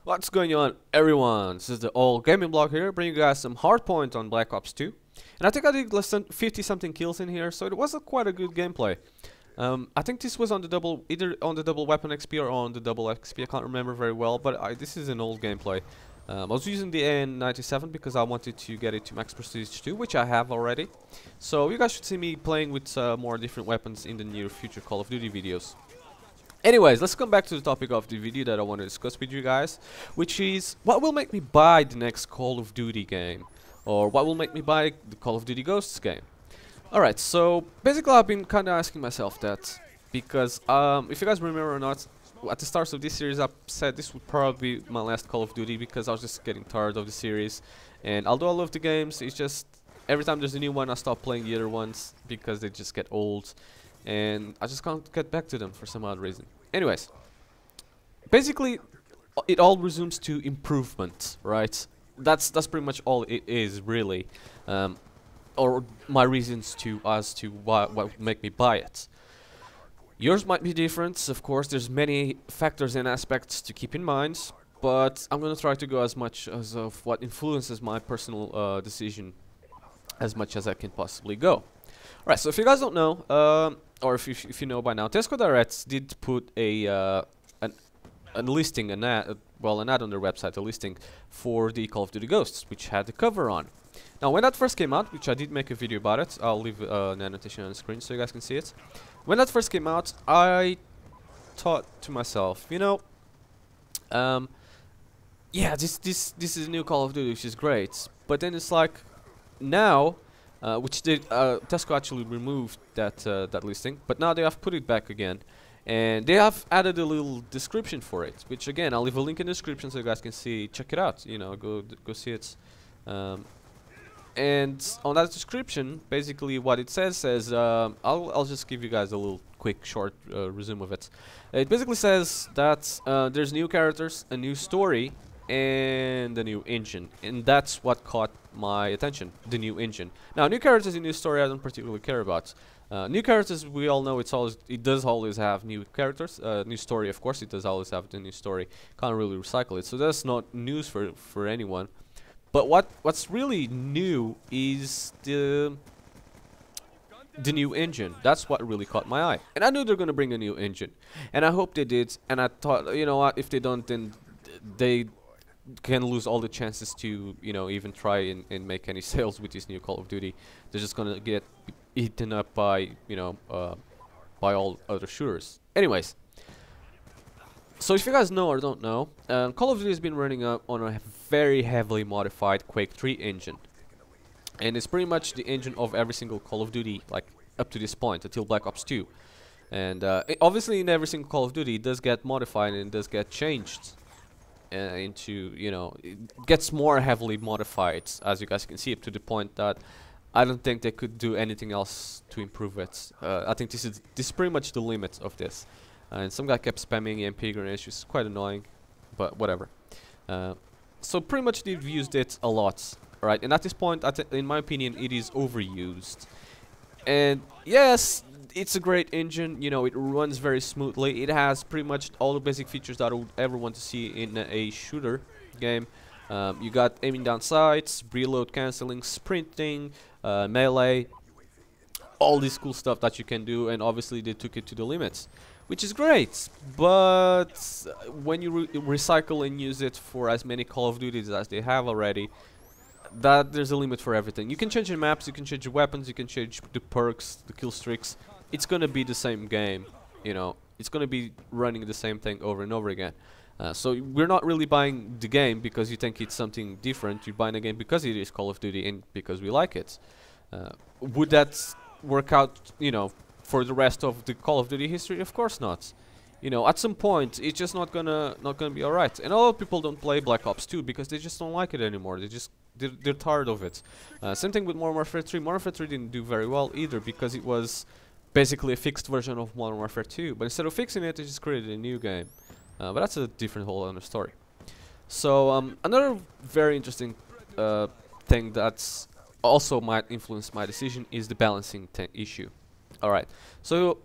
What's going on, everyone? This is the old gaming blog here, bringing you guys some hard point on Black Ops 2. And I think I did less than 50 something kills in here, so it was quite a good gameplay. I think this was on the either on the double weapon XP or on the double XP, I can't remember very well, but this is an old gameplay. I was using the N97 because I wanted to get it to max prestige 2, which I have already. So you guys should see me playing with more different weapons in the near future Call of Duty videos. Anyways, let's come back to the topic of the video that I want to discuss with you guys, which is what will make me buy the next Call of Duty game, or what will make me buy the Call of Duty Ghosts game. Alright, so basically I've been kind of asking myself that, because if you guys remember or not, at the start of this series I said this would probably be my last Call of Duty because I was just getting tired of the series, and although I love the games, it's just every time there's a new one I stop playing the other ones because they just get old. And I just can't get back to them for some odd reason. Anyways, basically, it all resumes to improvement, right? That's pretty much all it is, really. Or my reasons as to what would make me buy it. Yours might be different, of course. There's many factors and aspects to keep in mind, but I'm gonna try to go as much as of what influences my personal decision as much as I can possibly go. Right, so if you guys don't know, or if you know by now, Tesco Direct did put a listing, an ad on their website, a listing for the Call of Duty Ghosts, which had the cover on. Now, when that first came out, which I did make a video about it, I'll leave an annotation on the screen so you guys can see it. When that first came out, I thought to myself, you know, yeah, this is a new Call of Duty, which is great. But then it's like, now. Which Tesco actually removed that listing, but now they have put it back again, and they have added a little description for it, which again I'll leave a link in the description so you guys can see, check it out, you know, go see it. And on that description, basically what it says I'll just give you guys a little quick short resume of it. It basically says that there's new characters, a new story, and a new engine, and that's what caught my attention, the new engine. Now, new characters and new story I don't particularly care about. New characters, we all know it does always have new characters. New story, of course, it does always have the new story. Can't really recycle it, so that's not news for anyone. But what's really new is the new engine. That's what really caught my eye, and I knew they're gonna bring a new engine, and I hope they did. And I thought, you know what, if they don't, then they can lose all the chances to, you know, even try and make any sales with this new Call of Duty. They're just gonna get eaten up by, you know, by all other shooters. Anyways, so if you guys know or don't know, Call of Duty has been running on a very heavily modified Quake 3 engine, and it's pretty much the engine of every single Call of Duty, like up to this point until Black Ops 2. And obviously in every single Call of Duty it does get modified and it does get changed into, you know, it gets more heavily modified, as you guys can see, up to the point that I don't think they could do anything else to improve it. I think this is pretty much the limit of this. And some guy kept spamming EMP grenades, which is quite annoying, but whatever. So pretty much they've used it a lot, right? And at this point, in my opinion, it is overused. And yes, it's a great engine, you know, it runs very smoothly. It has pretty much all the basic features that I would ever want to see in a shooter game. You got aiming down sights, reload cancelling, sprinting, melee, all this cool stuff that you can do, and obviously they took it to the limits, which is great. But when you recycle and use it for as many Call of Duties as they have already, that there's a limit for everything. You can change the maps, you can change the weapons, you can change the perks, the kill streaks. It's gonna be the same game, you know. It's gonna be running the same thing over and over again. So we're not really buying the game because you think it's something different. You're buying the game because it is Call of Duty and because we like it. Would that work out, you know, for the rest of the Call of Duty history? Of course not. You know, at some point it's just not gonna be alright. And a lot of people don't play Black Ops 2 because they just don't like it anymore. They're tired of it. Same thing with Modern Warfare 3. Modern Warfare 3 didn't do very well either because it was basically a fixed version of Modern Warfare 2. But instead of fixing it, they just created a new game. But that's a different whole other story. So another very interesting thing that's also might influence my decision is the balancing issue. Alright, so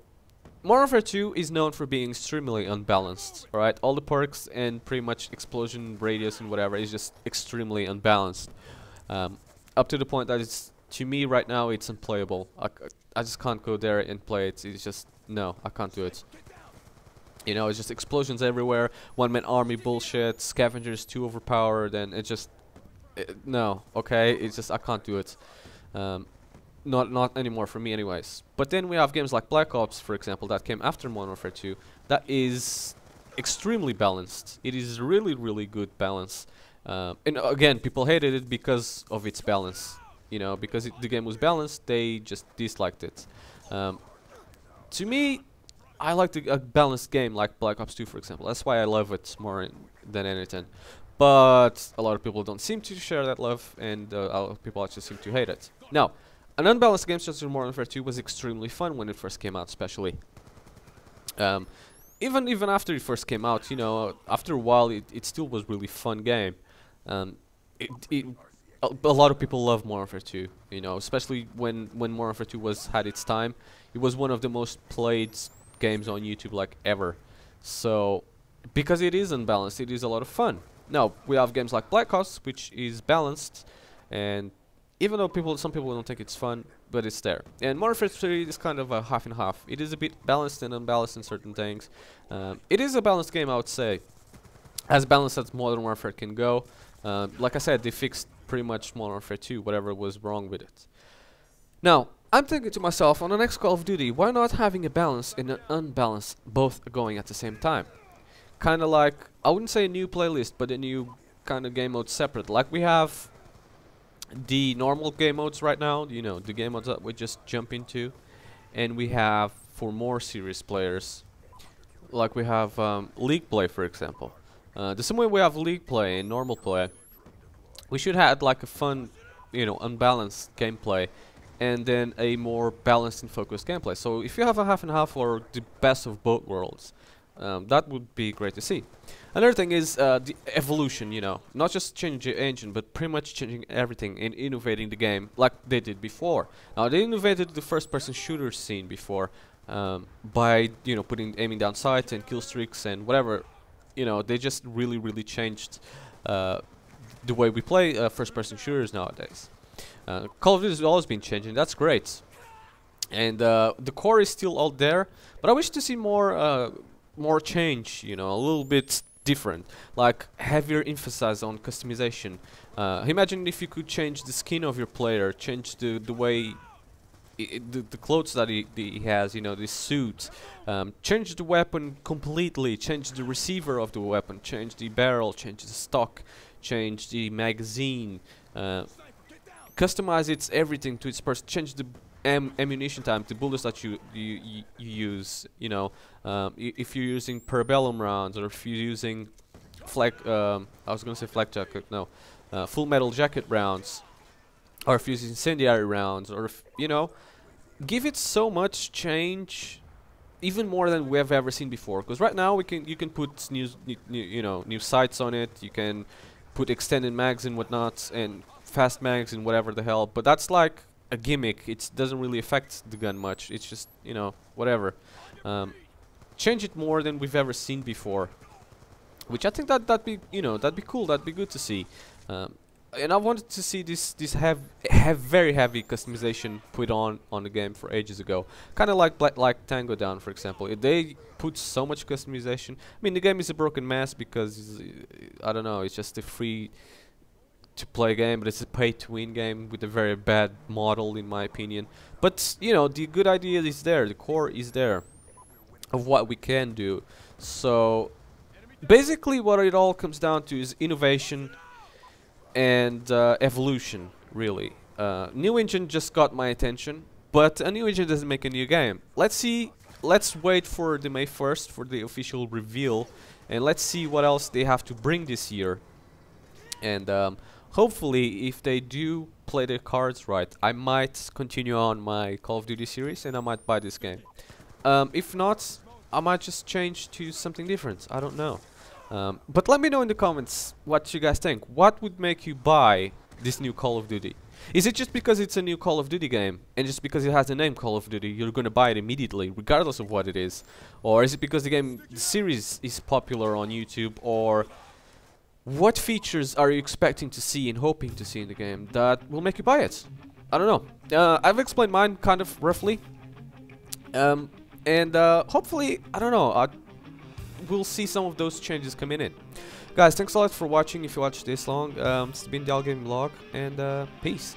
Modern Warfare 2 is known for being extremely unbalanced, alright? All the perks and pretty much explosion radius and whatever is just extremely unbalanced. Up to the point that it's, to me right now, it's unplayable. I just can't go there and play it. It's just, no, I can't do it. You know, it's just explosions everywhere, one-man army bullshit, scavengers too overpowered, and it just, no, okay, it's just, I can't do it. Not anymore for me anyways. But then we have games like Black Ops, for example, that came after Modern Warfare 2, that is extremely balanced. It is really, really good balance. And again, people hated it because of its balance. You know, because the game was balanced, they just disliked it. To me, I like a balanced game like Black Ops 2, for example. That's why I love it more than anything. But a lot of people don't seem to share that love, and a lot of people actually seem to hate it. Now, an unbalanced game such as Modern Warfare 2 was extremely fun when it first came out, especially. Even after it first came out, you know, after a while, it still was really fun game. A lot of people love Modern Warfare 2, you know, especially when Modern Warfare 2 had its time. It was one of the most played games on YouTube like ever. So, because it is unbalanced, it is a lot of fun. Now, we have games like Black Ops, which is balanced, and even though some people don't think it's fun, but it's there. And Modern Warfare 3 is kind of a half and half. It is a bit balanced and unbalanced in certain things. It is a balanced game, I would say. As balanced as Modern Warfare can go. Like I said, they fixed pretty much Modern Warfare 2, whatever was wrong with it. Now, I'm thinking to myself, on the next Call of Duty, why not having a balance and an unbalanced both going at the same time? Kind of like, I wouldn't say a new playlist, but a new kind of game mode separate. Like we have the normal game modes right now, you know, the game modes that we just jump into. And we have, for more serious players, like we have League Play, for example. The same way we have League Play and normal play, we should have like a fun, you know, unbalanced gameplay, and then a more balanced and focused gameplay. So if you have a half and half or the best of both worlds, that would be great to see. Another thing is the evolution, you know, not just changing the engine, but pretty much changing everything and innovating the game like they did before. Now they innovated the first-person shooter scene before by, you know, aiming down sights and kill streaks and whatever. You know, they just really changed the way we play first-person shooters nowadays. Call of Duty has always been changing. That's great, and the core is still all there. But I wish to see more change. You know, a little bit different, like heavier emphasis on customization. Imagine if you could change the skin of your player, change the way. The clothes that he has, you know, the suit, change the weapon completely, change the receiver of the weapon, change the barrel, change the stock, change the magazine, customize its everything to its person, change the ammunition time, the bullets that you use, you know, if you're using parabellum rounds, or if you're using I was gonna say flak jacket, no, full metal jacket rounds, or if you're using incendiary rounds, or if, you know, give it so much change, even more than we have ever seen before. Because right now you can put new sights on it, you can put extended mags and whatnot, and fast mags and whatever the hell. But that's like a gimmick. It doesn't really affect the gun much. It's just, you know, whatever. Change it more than we've ever seen before, which I think that'd be, you know, that'd be cool. That'd be good to see. And I wanted to see this very heavy customization put on the game for ages ago. Kind of like Tango Down, for example. They put so much customization. I mean, the game is a broken mess because I don't know. It's just a free to play game, but it's a pay to win game with a very bad model, in my opinion. But you know, the good idea is there. The core is there of what we can do. So basically, what it all comes down to is innovation and evolution, really. New engine just got my attention, but a new engine doesn't make a new game. Let's wait for the May 1st for the official reveal, and let's see what else they have to bring this year. And hopefully, if they do play their cards right, I might continue on my Call of Duty series, and I might buy this game. If not, I might just change to something different. I don't know. But let me know in the comments what you guys think. What would make you buy this new Call of Duty? Is it just because it's a new Call of Duty game, and just because it has the name Call of Duty, you're gonna buy it immediately, regardless of what it is? Or is it because the series is popular on YouTube? Or what features are you expecting to see and hoping to see in the game that will make you buy it? I don't know. I've explained mine kind of roughly. And hopefully, I don't know, we'll see some of those changes coming in. Guys, thanks a lot for watching. If you watched this long, it's been the All Game Vlog, and peace.